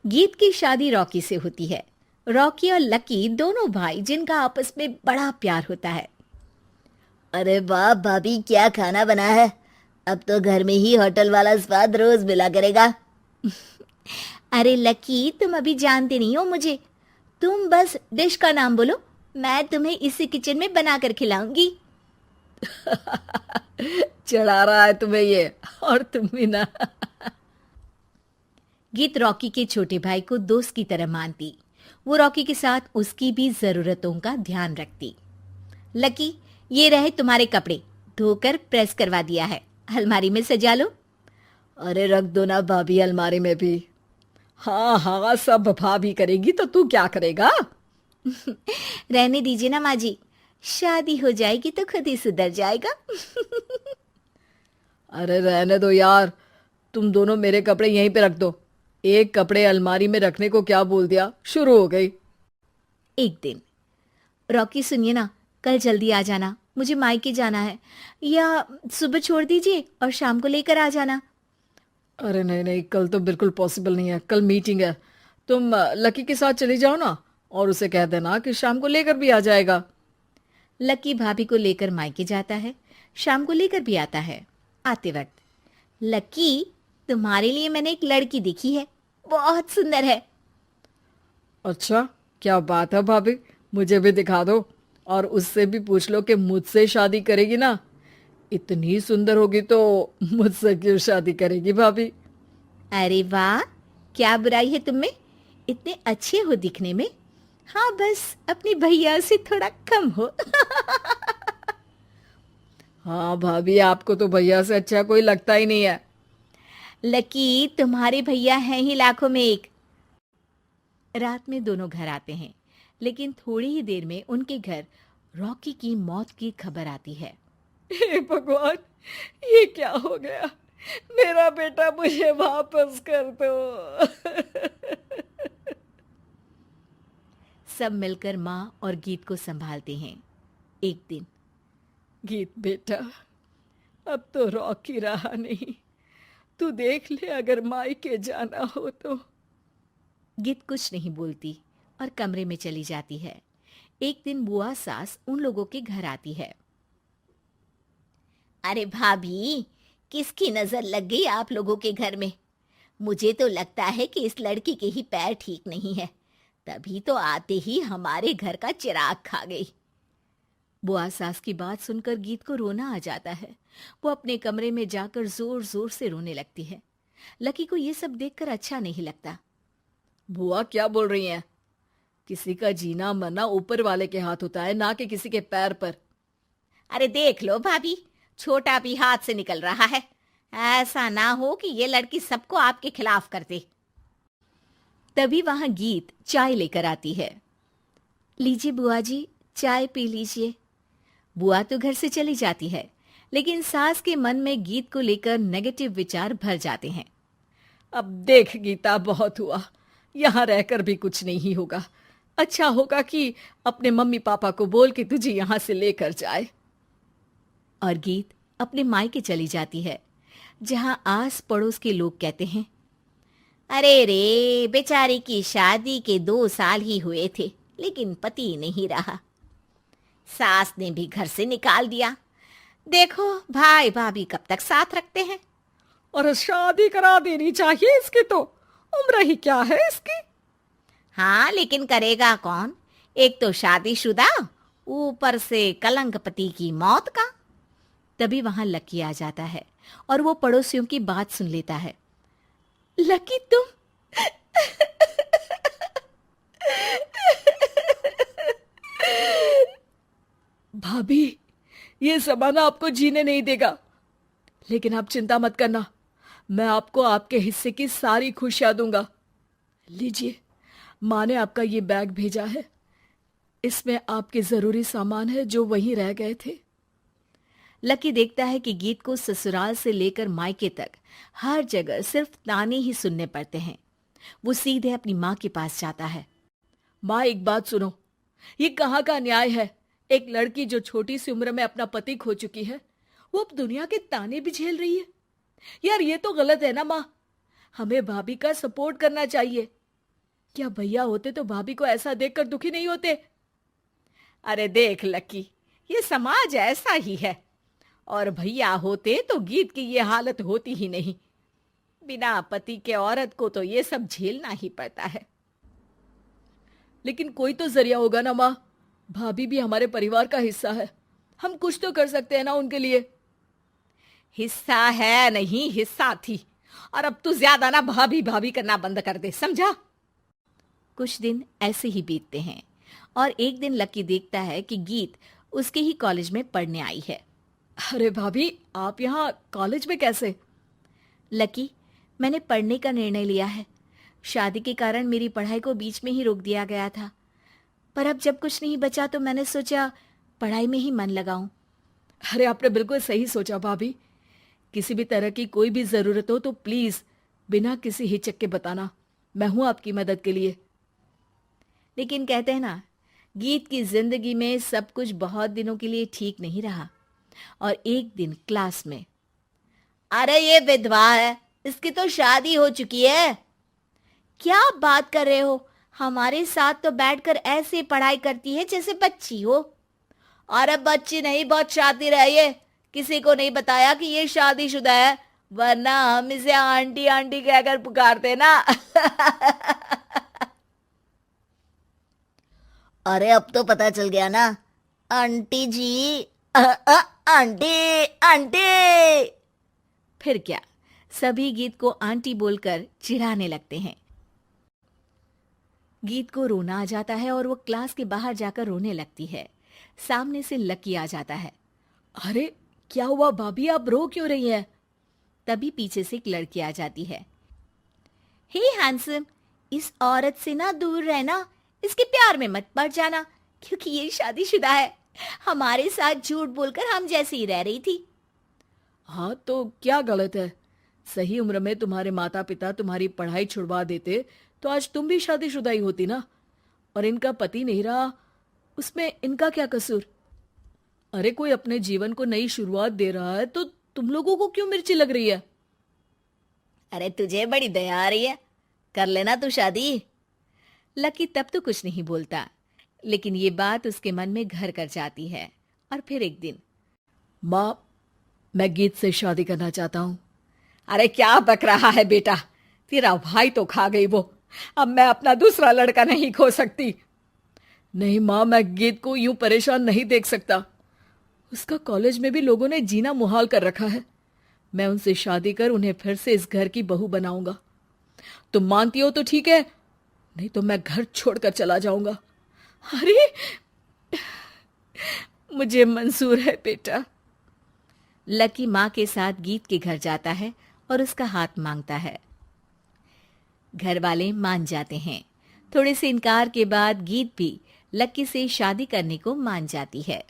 गीत की शादी रॉकी से होती है। रॉकी और लकी दोनों भाई जिनका आपस में बड़ा प्यार होता है। अरे वाह भाभी, क्या खाना बना है। अब तो घर में ही होटल वाला स्वाद रोज मिला करेगा। अरे लकी, तुम अभी जानते नहीं हो मुझे। तुम बस डिश का नाम बोलो, मैं तुम्हें इसी किचन में बना कर खिलाऊंगी। चढ़ा रहा है तुम्हें ये, और तुम भी ना। गीत रॉकी के छोटे भाई को दोस्त की तरह मानती। वो रॉकी के साथ उसकी भी जरूरतों का ध्यान रखती। लकी, ये रहे तुम्हारे कपड़े, धोकर प्रेस करवा दिया है, अलमारी में सजा लो। अरे रख दो ना भाभी अलमारी में भी। हाँ हाँ, सब भाभी करेगी तो तू क्या करेगा। रहने दीजिए ना माँ जी, शादी हो जाएगी तो खुद ही सुधर जाएगा। अरे रहने दो यार, तुम दोनों मेरे कपड़े यहीं पे रख दो। एक कपड़े अलमारी में रखने को क्या बोल दिया, शुरू हो गई। एक दिन, रॉकी सुनिए ना, कल जल्दी आ जाना, मुझे मायके जाना है, या सुबह छोड़ दीजिए और शाम को लेकर आ जाना। अरे नहीं नहीं, कल तो बिल्कुल पॉसिबल नहीं है, कल मीटिंग है। तुम लकी के साथ चली जाओ ना, और उसे कह देना कि शाम को लेकर भी आ जाएगा। लकी भाभी को लेकर मायके जाता है, शाम को लेकर भी आता है। आते वक्त, लकी, तुम्हारे लिए मैंने एक लड़की देखी है, बहुत सुंदर है। अच्छा, क्या बात है भाभी, मुझे भी दिखा दो। और उससे भी पूछ लो कि मुझसे शादी करेगी ना। इतनी सुंदर होगी तो मुझसे क्यों शादी करेगी भाभी। अरे वाह, क्या बुराई है तुम में, इतने अच्छे हो दिखने में। हाँ, बस अपनी भैया से थोड़ा कम हो। हाँ भाभी, आपको तो भैया से अच्छा कोई लगता ही नहीं है। लकी, तुम्हारे भैया हैं ही लाखों में एक। रात में दोनों घर आते हैं, लेकिन थोड़ी ही देर में उनके घर रॉकी की मौत की खबर आती है। हे भगवान, ये क्या हो गया। मेरा बेटा मुझे वापस कर दो। सब मिलकर माँ और गीत को संभालते हैं। एक दिन, गीत बेटा, अब तो रॉकी रहा नहीं। तू देख ले, अगर मायके जाना हो तो। गीत कुछ नहीं बोलती और कमरे में चली जाती है। एक दिन बुआ सास उन लोगों के घर आती है। अरे भाभी, किसकी नजर लग गई आप लोगों के घर में। मुझे तो लगता है कि इस लड़की के ही पैर ठीक नहीं है, तभी तो आते ही हमारे घर का चिराग खा गई। बुआ सास की बात सुनकर गीत को रोना आ जाता है। वो अपने कमरे में जाकर जोर जोर से रोने लगती है। लकी को ये सब देखकर अच्छा नहीं लगता। बुआ क्या बोल रही हैं? किसी का जीना मरना ऊपर वाले के हाथ होता है, ना कि किसी के पैर पर। अरे देख लो भाभी, छोटा भी हाथ से निकल रहा है। ऐसा ना हो कि ये लड़की सबको आपके खिलाफ कर दे। तभी वहां गीत चाय लेकर आती है। लीजिए बुआ जी, चाय पी लीजिए। बुआ तो घर से चली जाती है, लेकिन सास के मन में गीत को लेकर नेगेटिव विचार भर जाते हैं। अब देख गीता, बहुत हुआ, यहाँ रहकर भी कुछ नहीं होगा। अच्छा होगा कि अपने मम्मी पापा को बोल के तुझे यहाँ से लेकर जाए। और गीत अपने मायके चली जाती है, जहां आस पड़ोस के लोग कहते हैं, अरे रे, बेचारी की शादी के 2 साल ही हुए थे, लेकिन पति नहीं रहा। सास ने भी घर से निकाल दिया। देखो भाई भाभी कब तक साथ रखते हैं। और शादी करा देनी चाहिए इसकी, तो उम्र ही क्या है इसकी। हाँ, लेकिन करेगा कौन। एक तो शादीशुदा, ऊपर से कलंक पति की मौत का। तभी वहां लकी आ जाता है और वो पड़ोसियों की बात सुन लेता है। लकी, तुम भाभी, ये जमाना आपको जीने नहीं देगा। लेकिन आप चिंता मत करना, मैं आपको आपके हिस्से की सारी खुशियां दूंगा। लीजिए, माँ ने आपका ये बैग भेजा है। इसमें आपके जरूरी सामान है जो वहीं रह गए थे। लकी देखता है कि गीत को ससुराल से लेकर मायके तक हर जगह सिर्फ ताने ही सुनने पड़ते हैं। वो सीधे अपनी माँ के पास जाता है। माँ, एक बात सुनो, ये कहाँ का न्याय है। एक लड़की जो छोटी सी उम्र में अपना पति खो चुकी है, वो अब दुनिया के ताने भी झेल रही है। यार, ये तो गलत है ना माँ। हमें भाभी का सपोर्ट करना चाहिए। क्या भैया होते तो भाभी को ऐसा देखकर दुखी नहीं होते? अरे देख लकी, ये समाज ऐसा ही है। और भैया होते तो गीत की ये हालत होती ही नहीं। बिना पति के औरत को तो ये सब झेलना ही पड़ता है। लेकिन कोई तो जरिया होगा ना माँ। भाभी भी हमारे परिवार का हिस्सा है, हम कुछ तो कर सकते हैं ना उनके लिए। हिस्सा है नहीं, हिस्सा थी। और अब तू ज्यादा ना भाभी भाभी करना बंद कर दे, समझा? कुछ दिन ऐसे ही बीतते हैं और एक दिन लकी देखता है कि गीत उसके ही कॉलेज में पढ़ने आई है। अरे भाभी, आप यहाँ कॉलेज में कैसे? लकी, मैंने पढ़ने का निर्णय लिया है। शादी के कारण मेरी पढ़ाई को बीच में ही रोक दिया गया था, पर अब जब कुछ नहीं बचा तो मैंने सोचा पढ़ाई में ही मन लगाऊं। अरे आपने बिल्कुल सही सोचा भाभी। किसी भी तरह की कोई भी जरूरत हो तो प्लीज बिना किसी हिचक के बताना, मैं हूं आपकी मदद के लिए। लेकिन कहते हैं ना, गीत की जिंदगी में सब कुछ बहुत दिनों के लिए ठीक नहीं रहा और एक दिन क्लास में, अरे ये विधवा है, इसकी तो शादी हो चुकी है। क्या बात कर रहे हो? हमारे साथ तो बैठकर ऐसे पढ़ाई करती है जैसे बच्ची हो। अरे बच्ची नहीं, बहुत शातिर है ये। किसी को नहीं बताया कि ये शादीशुदा है, वरना हम इसे आंटी आंटी कहकर पुकारते ना। अरे अब तो पता चल गया ना, आंटी जी। Aunty aunty. फिर क्या, सभी गीत को आंटी बोलकर चिढ़ाने लगते हैं। गीत को रोना आ जाता है और वो क्लास के बाहर जाकर रोने लगती है। सामने से लकी आ जाता है। अरे क्या हुआ भाभी, आप रो क्यों रही हैं? तभी पीछे से एक लड़की आ जाती है। हे हैंडसम, इस औरत से ना दूर रहना, इसके प्यार में मत पड़ जाना, क्योंकि ये शादीशुदा है। हमारे साथ झूठ बोलकर हम जैसी ही रह रही थी। हाँ तो क्या गलत है? सही उम्र में तुम्हारे माता पिता तुम्हारी पढ़ाई छुड़वा देते तो आज तुम भी शादीशुदा ही होती ना। और इनका पति नहीं रहा, उसमें इनका क्या कसूर? अरे कोई अपने जीवन को नई शुरुआत दे रहा है तो तुम लोगों को क्यों मिर्ची लग रही है? अरे तुझे बड़ी दया आ रही है, कर लेना तू शादी। लकी तब तो कुछ नहीं बोलता, लेकिन ये बात उसके मन में घर कर जाती है। और फिर एक दिन, माँ, मैं गीत से शादी करना चाहता हूँ। अरे क्या बक रहा है बेटा, तेरा भाई तो खा गई वो, अब मैं अपना दूसरा लड़का नहीं खो सकती। नहीं माँ, मैं गीत को यूं परेशान नहीं देख सकता। उसका कॉलेज में भी लोगों ने जीना मुहाल कर रखा है। मैं उनसे शादी कर उन्हें फिर से इस घर की बहू बनाऊंगा। तुम मानती हो तो ठीक है, नहीं तो मैं घर छोड़कर चला जाऊंगा। अरे मुझे मंजूर है बेटा। लकी माँ के साथ गीत के घर जाता है और उसका हाथ मांगता है। घर वाले मान जाते हैं। थोड़े से इनकार के बाद गीत भी लकी से शादी करने को मान जाती है।